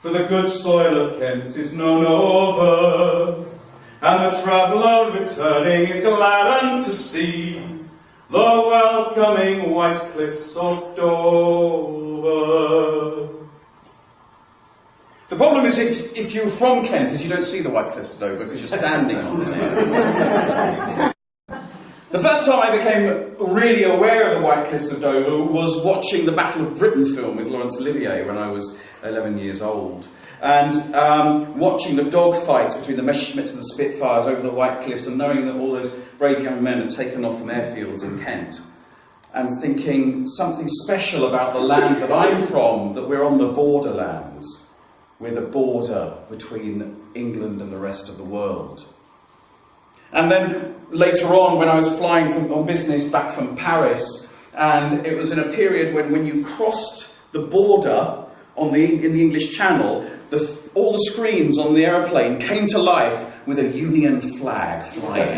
for the good soil of Kent is known over, and the traveller returning is glad unto see the welcoming white cliffs of Dover. The problem is if you're from Kent is you don't see the white cliffs of Dover because you're standing on them. The first time I became really aware of the White Cliffs of Dover was watching the Battle of Britain film with Laurence Olivier when I was 11 years old. And watching the dogfights between the Messerschmitts and the Spitfires over the White Cliffs and knowing that all those brave young men had taken off from airfields in Kent. And thinking something special about the land that I'm from, that we're on the borderlands, with a border between England and the rest of the world. And then later on, when I was flying on business back from Paris, and it was in a period when you crossed the border in the English Channel, all the screens on the aeroplane came to life with a Union flag flying.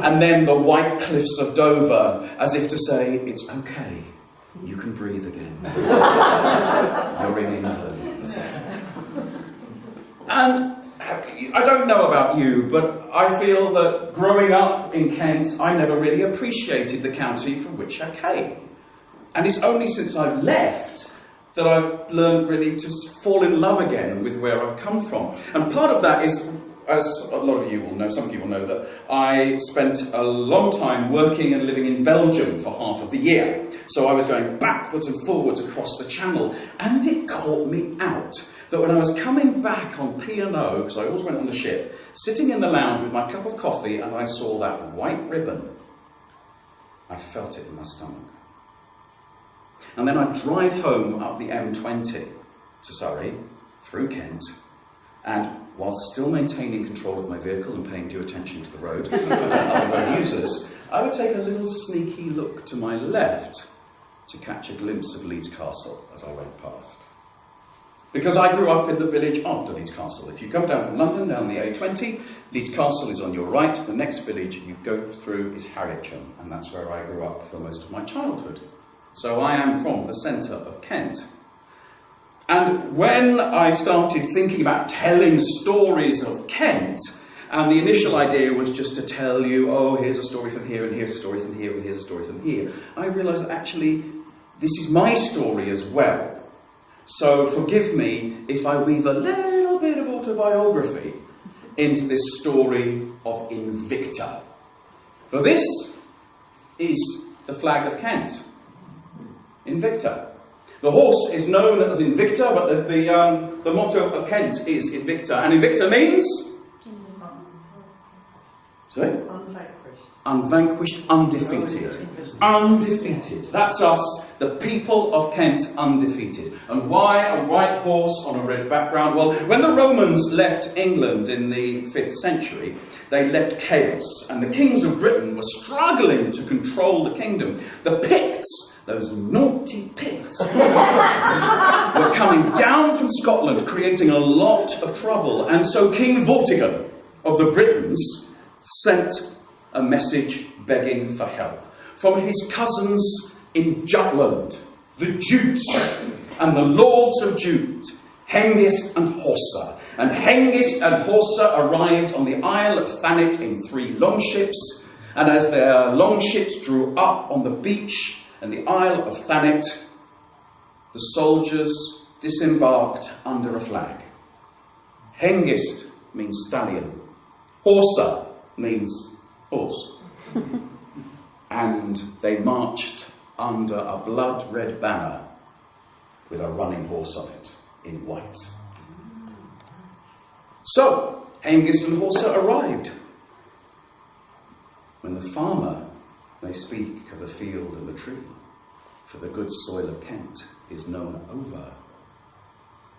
And then the White Cliffs of Dover, as if to say, it's okay, you can breathe again. You're in England. And I don't know about you, but I feel that growing up in Kent, I never really appreciated the county from which I came. And it's only since I've left that I've learned really to fall in love again with where I've come from. And part of that is, as a lot of you will know, some of you will know, that I spent a long time working and living in Belgium for half of the year. So I was going backwards and forwards across the channel, and it caught me out that when I was coming back on P&O, because I always went on the ship, sitting in the lounge with my cup of coffee and I saw that white ribbon, I felt it in my stomach. And then I'd drive home up the M20 to Surrey, through Kent, and while still maintaining control of my vehicle and paying due attention to the road and other road users, I would take a little sneaky look to my left to catch a glimpse of Leeds Castle as I went past. Because I grew up in the village after Leeds Castle. If you come down from London, down the A20, Leeds Castle is on your right. The next village you go through is Harwich, and that's where I grew up for most of my childhood. So I am from the centre of Kent. And when I started thinking about telling stories of Kent, and the initial idea was just to tell you, oh, here's a story from here, and here's a story from here, and here's a story from here, I realised that actually this is my story as well. So forgive me if I weave a little bit of autobiography into this story of Invicta. For this is the flag of Kent. Invicta. The horse is known as Invicta, but the motto of Kent is Invicta. And Invicta means? Sorry? Unvanquished, undefeated. Undefeated. That's us, the people of Kent, undefeated. And why a white horse on a red background? Well, when the Romans left England in the 5th century, they left chaos, and the kings of Britain were struggling to control the kingdom. The Picts, those naughty Picts, were coming down from Scotland, creating a lot of trouble. And so King Vortigern of the Britons sent a message begging for help from his cousins in Jutland, the Jutes and the lords of Jute, Hengist and Horsa. And Hengist and Horsa arrived on the Isle of Thanet in 3 longships, and as their longships drew up on the beach and the Isle of Thanet, the soldiers disembarked under a flag. Hengist means stallion. Horsa means horse. And they marched under a blood-red banner with a running horse on it in white. So, Hengist and Horsa arrived. When the farmer may speak of the field and the tree, for the good soil of Kent is known over.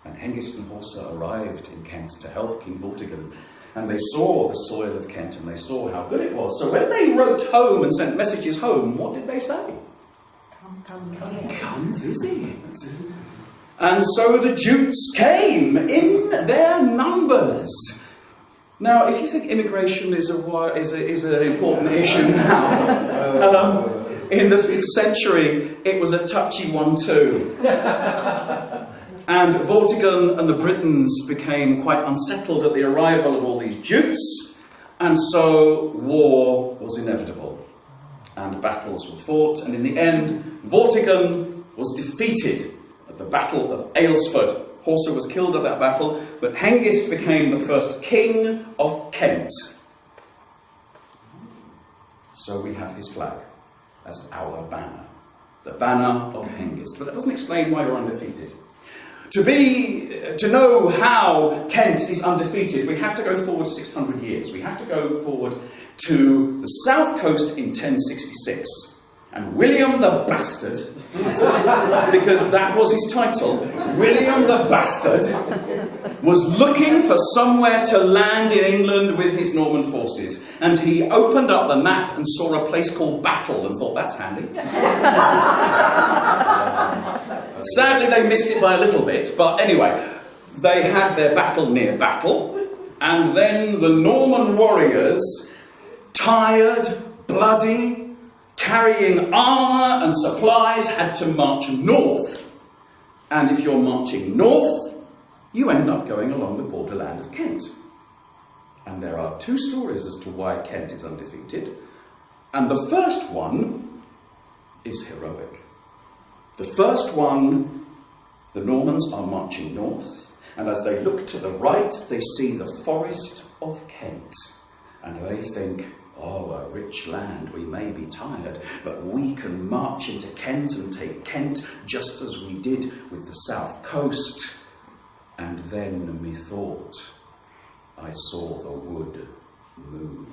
And Hengist and Horsa arrived in Kent to help King Vortigern, and they saw the soil of Kent and they saw how good it was. So when they wrote home and sent messages home, what did they say? Come visit. And so the Jutes came in their numbers. Now, if you think immigration is an important issue now, in the 5th century, it was a touchy one too. And Vortigern and the Britons became quite unsettled at the arrival of all these Jutes, and so war was inevitable. And battles were fought, and in the end, Vortigern was defeated at the Battle of Aylesford. Horsa was killed at that battle, but Hengist became the first king of Kent. So we have his flag as our banner, the banner of Hengist. But that doesn't explain why we're undefeated. To know how Kent is undefeated, we have to go forward 600 years. We have to go forward to the south coast in 1066. And William the Bastard, because that was his title, William the Bastard, was looking for somewhere to land in England with his Norman forces. And he opened up the map and saw a place called Battle and thought, that's handy. Sadly, they missed it by a little bit, but anyway, they had their battle near Battle, and then the Norman warriors, tired, bloody, carrying armour and supplies, had to march north. And if you're marching north, you end up going along the borderland of Kent. And there are two stories as to why Kent is undefeated. And the first one is heroic. The first one, the Normans are marching north, and as they look to the right, they see the forest of Kent. And they think, oh, a rich land, we may be tired, but we can march into Kent and take Kent just as we did with the south coast. And then methought I saw the wood move.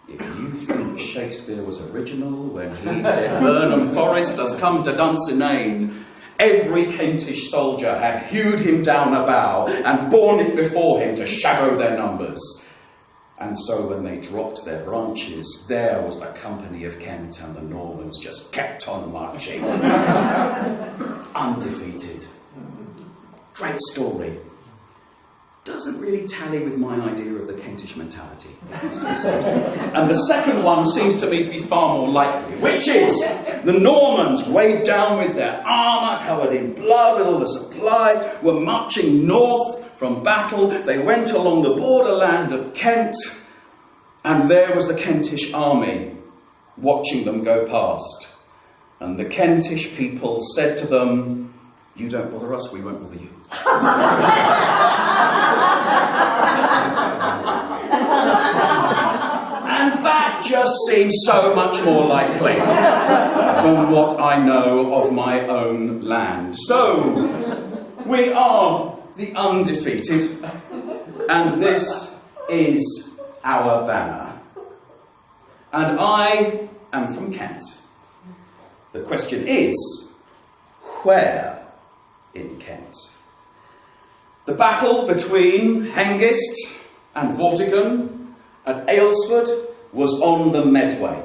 If you think Shakespeare was original when he said Burnham Forest has come to Dunsinane, every Kentish soldier had hewed him down a bough and borne it before him to shadow their numbers. And so when they dropped their branches, there was the company of Kent, and the Normans just kept on marching. Undefeated. Great story. Doesn't really tally with my idea of the Kentish mentality. And the second one seems to me to be far more likely, which is the Normans, weighed down with their armour, covered in blood, with all the supplies, were marching north from Battle. They went along the borderland of Kent, and there was the Kentish army watching them go past. And the Kentish people said to them, "You don't bother us, we won't bother you." And that just seems so much more likely than what I know of my own land. So, we are the undefeated, and this is our banner. And I am from Kent. The question is, where in Kent? The battle between Hengist and Vortigern at Aylesford was on the Medway.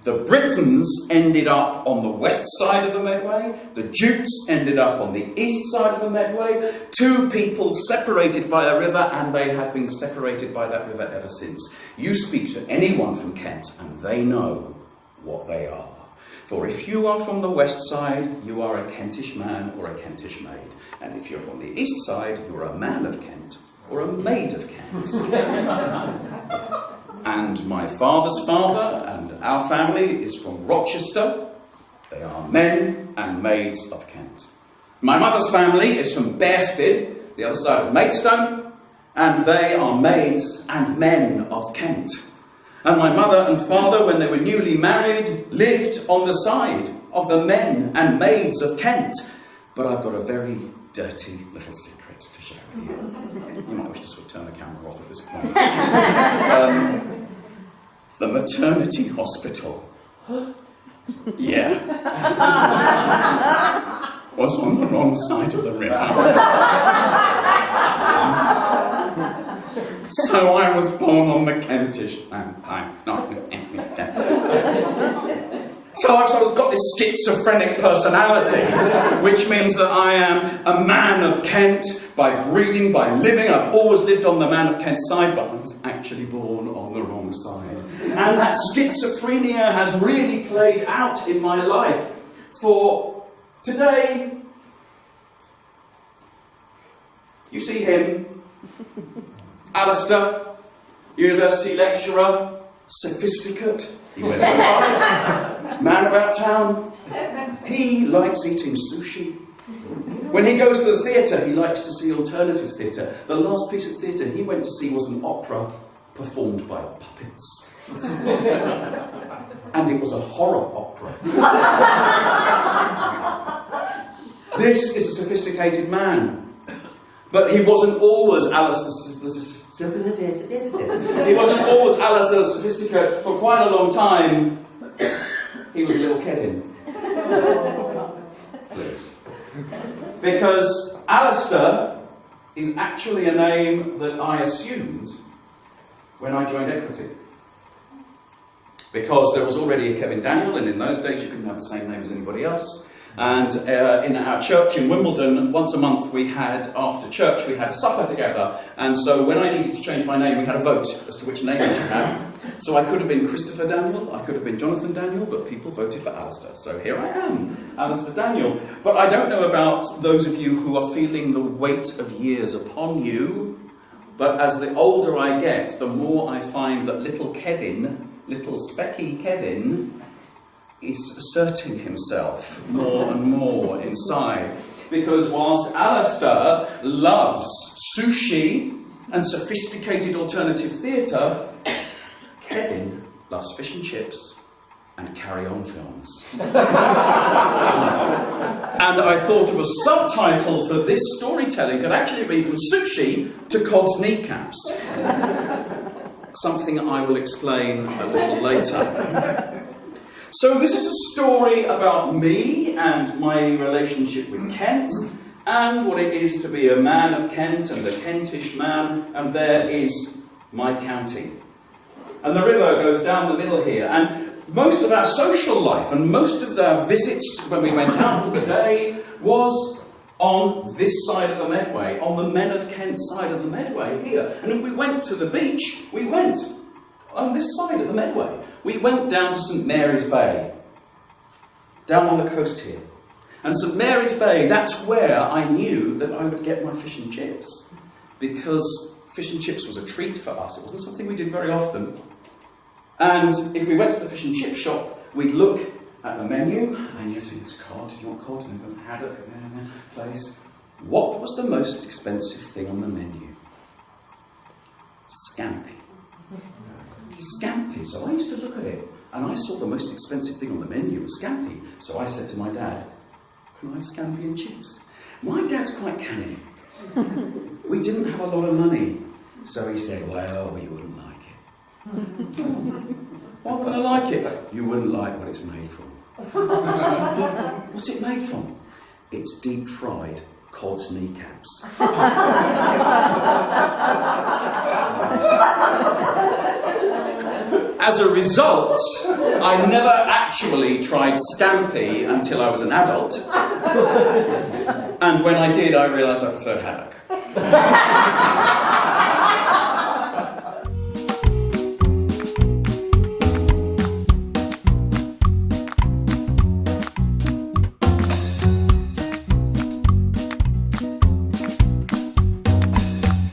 The Britons ended up on the west side of the Medway. The Jutes ended up on the east side of the Medway. Two people separated by a river, and they have been separated by that river ever since. You speak to anyone from Kent, and they know what they are. For if you are from the west side, you are a Kentish man or a Kentish maid. And if you're from the east side, you're a man of Kent or a maid of Kent. And my father's father and our family is from Rochester. They are men and maids of Kent. My mother's family is from Bearsted, the other side of Maidstone, and they are maids and men of Kent. And my mother and father, when they were newly married, lived on the side of the men and maids of Kent. But I've got a very dirty little secret to share with you. You might wish to sort of turn the camera off at this point. The maternity hospital, yeah, was on the wrong side of the river. So I was born on the Kentish vampire. So I've sort of got this schizophrenic personality, which means that I am a man of Kent by breeding, by living. I've always lived on the man of Kent side, but I was actually born on the wrong side. And that schizophrenia has really played out in my life. For Today, you see him, Alastair, university lecturer, sophisticate, he wears blue eyes, man about town. He likes eating sushi. When he goes to the theatre, he likes to see alternative theatre. The last piece of theatre he went to see was an opera performed by puppets. And it was a horror opera. This is a sophisticated man. But he wasn't always Alastair the Sophisticate. For quite a long time, he was little Kevin. Please. Because Alastair is actually a name that I assumed when I joined Equity. Because there was already a Kevin Daniel, and in those days you couldn't have the same name as anybody else. And in our church in Wimbledon, once a month after church, we had a supper together. And so when I needed to change my name, we had a vote as to which name I should have. So I could have been Christopher Daniel, I could have been Jonathan Daniel, but people voted for Alastair. So here I am, Alastair Daniel. But I don't know about those of you who are feeling the weight of years upon you. But as the older I get, the more I find that little Kevin, little specky Kevin, is asserting himself more and more inside. Because whilst Alastair loves sushi and sophisticated alternative theatre, Kevin loves fish and chips and carry-on films. And I thought of a subtitle for this storytelling could actually be From Sushi to Cod's Kneecaps. Something I will explain a little later. So this is a story about me and my relationship with Kent, and what it is to be a man of Kent and a Kentish man, and there is my county. And the river goes down the middle here, and most of our social life and most of our visits when we went out for the day was on this side of the Medway, on the Men of Kent side of the Medway here. And if we went to the beach, we went on this side of the Medway. We went down to St Mary's Bay, down on the coast here. And St Mary's Bay, that's where I knew that I would get my fish and chips. Because fish and chips was a treat for us. It wasn't something we did very often. And if we went to the fish and chip shop, we'd look at the menu, and you see this cod, do you want cod? And we've got haddock, place. What was the most expensive thing on the menu? Scampi. Scampi. So I used to look at it, and I saw the most expensive thing on the menu was scampi. So I said to my dad, can I have scampi and chips? My dad's quite canny. We didn't have a lot of money. So he said, well, you wouldn't like it. Why wouldn't I like it? You wouldn't like what it's made from. What's it made from? It's deep fried cod's kneecaps. As a result, I never actually tried scampi until I was an adult. And when I did, I realised I preferred haddock.